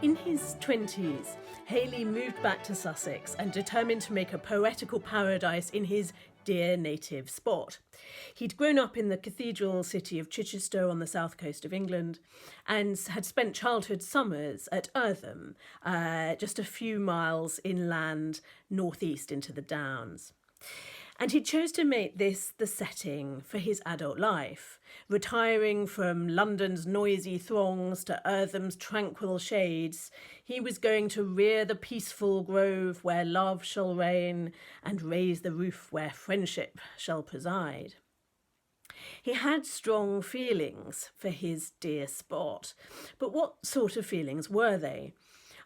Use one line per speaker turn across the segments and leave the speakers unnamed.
In his 20s, Hayley moved back to Sussex and determined to make a poetical paradise in his dear native spot. He'd grown up in the cathedral city of Chichester on the south coast of England and had spent childhood summers at Eartham, just a few miles inland northeast into the Downs. And he chose to make this the setting for his adult life, retiring from London's noisy throngs to Eartham's tranquil shades. He was going to rear the peaceful grove where love shall reign and raise the roof where friendship shall preside. He had strong feelings for his dear spot, but what sort of feelings were they?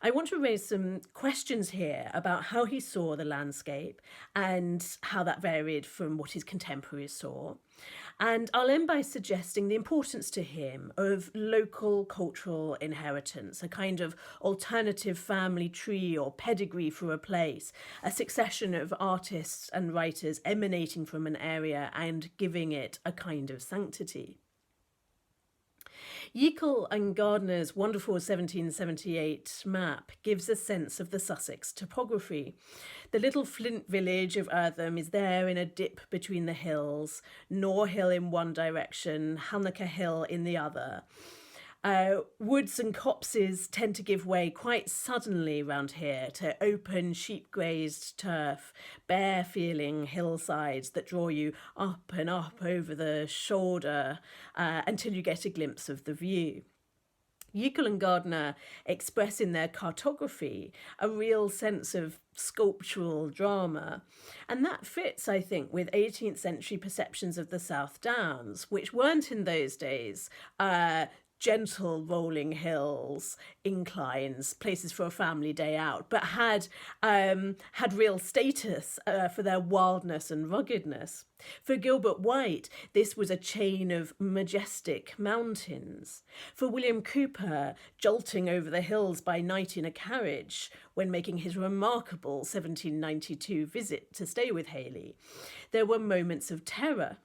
I want to raise some questions here about how he saw the landscape and how that varied from what his contemporaries saw. And I'll end by suggesting the importance to him of local cultural inheritance, a kind of alternative family tree or pedigree for a place, a succession of artists and writers emanating from an area and giving it a kind of sanctity. Yeakel and Gardner's wonderful 1778 map gives a sense of the Sussex topography. The little flint village of Eartham is there in a dip between the hills, Nor Hill in one direction, Hannaker Hill in the other. Woods and copses tend to give way quite suddenly round here to open sheep-grazed turf, bare-feeling hillsides that draw you up and up over the shoulder until you get a glimpse of the view. Yeakel and Gardner express in their cartography a real sense of sculptural drama. And that fits, I think, with 18th century perceptions of the South Downs, which weren't in those days gentle rolling hills, inclines, places for a family day out, but had real status for their wildness and ruggedness. For Gilbert White, this was a chain of majestic mountains. For William Cowper, jolting over the hills by night in a carriage when making his remarkable 1792 visit to stay with Hayley, there were moments of terror.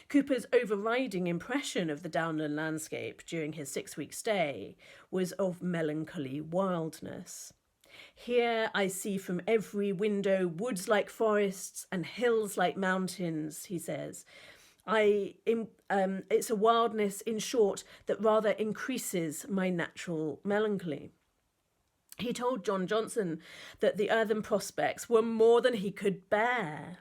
Cooper's overriding impression of the downland landscape during his 6-week stay was of melancholy wildness. Here I see from every window woods like forests and hills like mountains, he says. It's a wildness, in short, that rather increases my natural melancholy. He told John Johnson that the Eartham prospects were more than he could bear.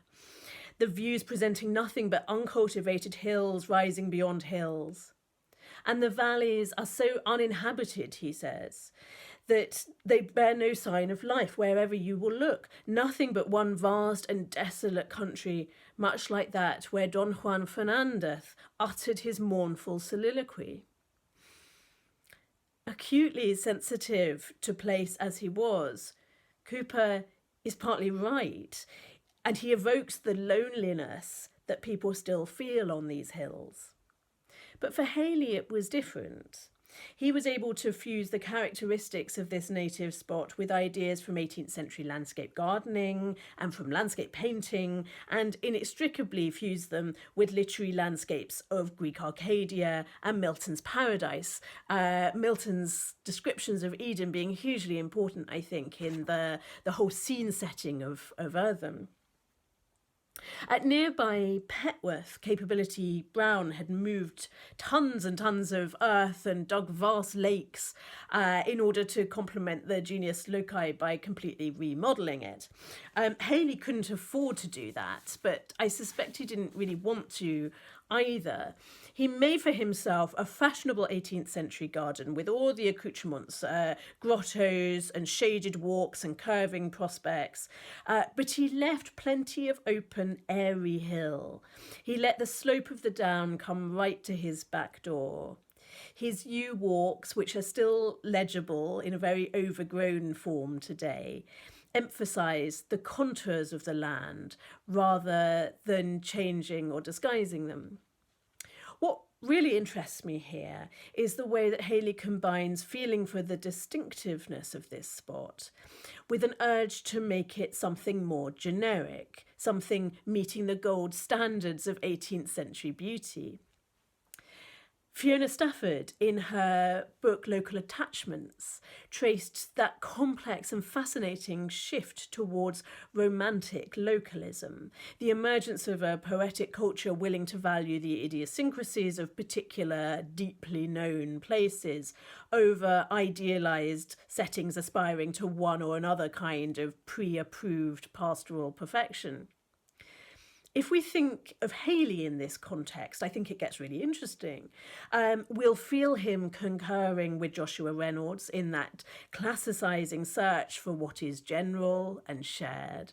The views presenting nothing but uncultivated hills rising beyond hills. And the valleys are so uninhabited, he says, that they bear no sign of life wherever you will look. Nothing but one vast and desolate country, much like that where Don Juan Fernandez uttered his mournful soliloquy. Acutely sensitive to place as he was, Cooper is partly right. And he evokes the loneliness that people still feel on these hills. But for Hayley, it was different. He was able to fuse the characteristics of this native spot with ideas from 18th century landscape gardening and from landscape painting, and inextricably fuse them with literary landscapes of Greek Arcadia and Milton's Paradise. Milton's descriptions of Eden being hugely important, I think, in the whole scene setting of Eartham. At nearby Petworth, Capability Brown had moved tons and tons of earth and dug vast lakes in order to complement the genius loci by completely remodelling it. Hayley couldn't afford to do that, but I suspect he didn't really want to either. He made for himself a fashionable 18th century garden with all the accoutrements, grottos and shaded walks and curving prospects, but he left plenty of open, airy hill. He let the slope of the down come right to his back door. His yew walks, which are still legible in a very overgrown form today, emphasise the contours of the land rather than changing or disguising them. What really interests me here is the way that Hayley combines feeling for the distinctiveness of this spot with an urge to make it something more generic, something meeting the gold standards of 18th century beauty. Fiona Stafford, in her book Local Attachments, traced that complex and fascinating shift towards romantic localism, the emergence of a poetic culture willing to value the idiosyncrasies of particular deeply known places over idealised settings aspiring to one or another kind of pre-approved pastoral perfection. If we think of Hayley in this context, I think it gets really interesting. We'll feel him concurring with Joshua Reynolds in that classicising search for what is general and shared,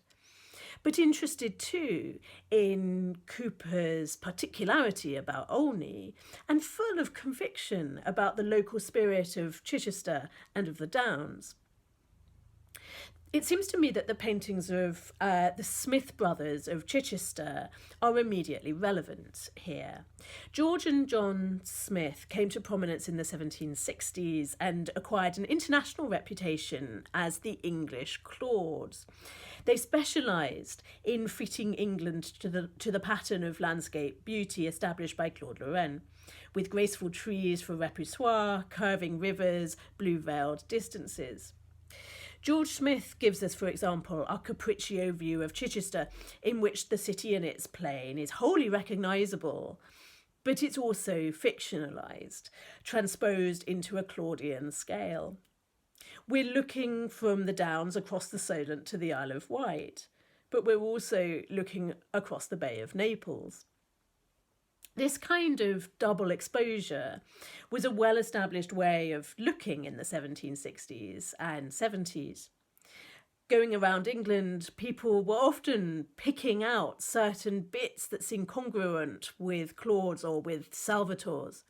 but interested too in Cooper's particularity about Olney and full of conviction about the local spirit of Chichester and of the Downs. It seems to me that the paintings of the Smith brothers of Chichester are immediately relevant here. George and John Smith came to prominence in the 1760s and acquired an international reputation as the English Claudes. They specialised in fitting England to the pattern of landscape beauty established by Claude Lorraine, with graceful trees for repoussoir, curving rivers, blue-veiled distances. George Smith gives us, for example, a Capriccio view of Chichester, in which the city and its plain is wholly recognisable, but it's also fictionalised, transposed into a Claudian scale. We're looking from the Downs across the Solent to the Isle of Wight, but we're also looking across the Bay of Naples. This kind of double exposure was a well-established way of looking in the 1760s and 70s. Going around England, people were often picking out certain bits that seemed congruent with Claude's or with Salvator's.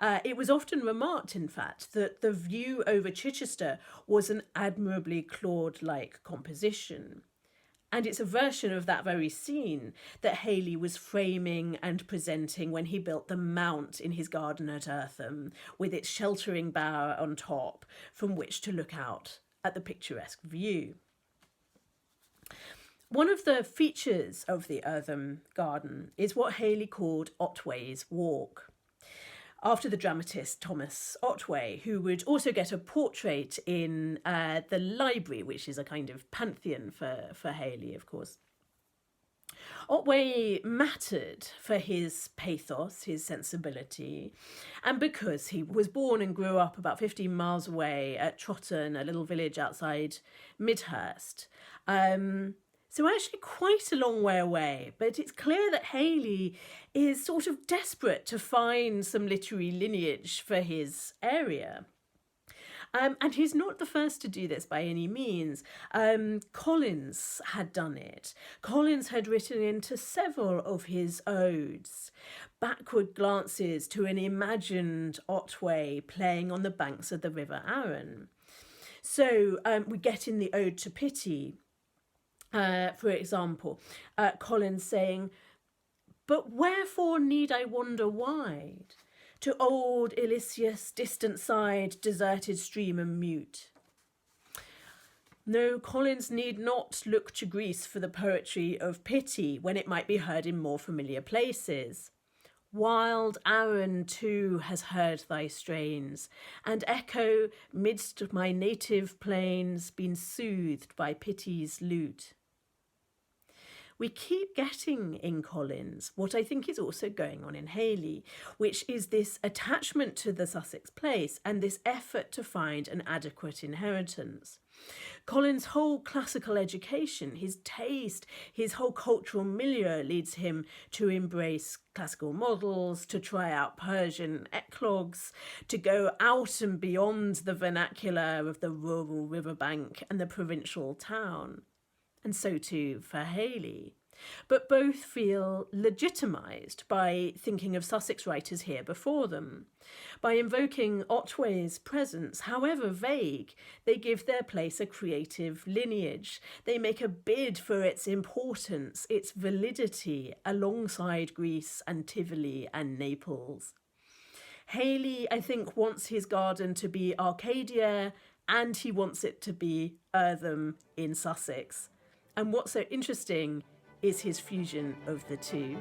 It was often remarked, in fact, that the view over Chichester was an admirably Claude-like composition. And it's a version of that very scene that Hayley was framing and presenting when he built the mount in his garden at Eartham, with its sheltering bower on top from which to look out at the picturesque view. One of the features of the Eartham garden is what Hayley called Otway's Walk, after the dramatist Thomas Otway, who would also get a portrait in the library, which is a kind of pantheon for Hayley, of course. Otway mattered for his pathos, his sensibility, and because he was born and grew up about 15 miles away at Trotton, a little village outside Midhurst. So actually quite a long way away, but it's clear that Hayley is sort of desperate to find some literary lineage for his area. And he's not the first to do this by any means. Collins had done it. Collins had written into several of his odes backward glances to an imagined Otway playing on the banks of the River Arun. So we get in the Ode to Pity, for example, Collins saying, "But wherefore need I wander wide, to old Elysius, distant side, deserted stream and mute?" No, Collins need not look to Greece for the poetry of pity when it might be heard in more familiar places. Wild Arun too has heard thy strains, and echo midst my native plains been soothed by pity's lute. We keep getting in Collins what I think is also going on in Hayley, which is this attachment to the Sussex place and this effort to find an adequate inheritance. Collins' whole classical education, his taste, his whole cultural milieu leads him to embrace classical models, to try out Persian eclogues, to go out and beyond the vernacular of the rural riverbank and the provincial town. And so too for Hayley. But both feel legitimised by thinking of Sussex writers here before them. By invoking Otway's presence, however vague, they give their place a creative lineage. They make a bid for its importance, its validity, alongside Greece and Tivoli and Naples. Hayley, I think, wants his garden to be Arcadia, and he wants it to be Eartham in Sussex. And what's so interesting is his fusion of the two.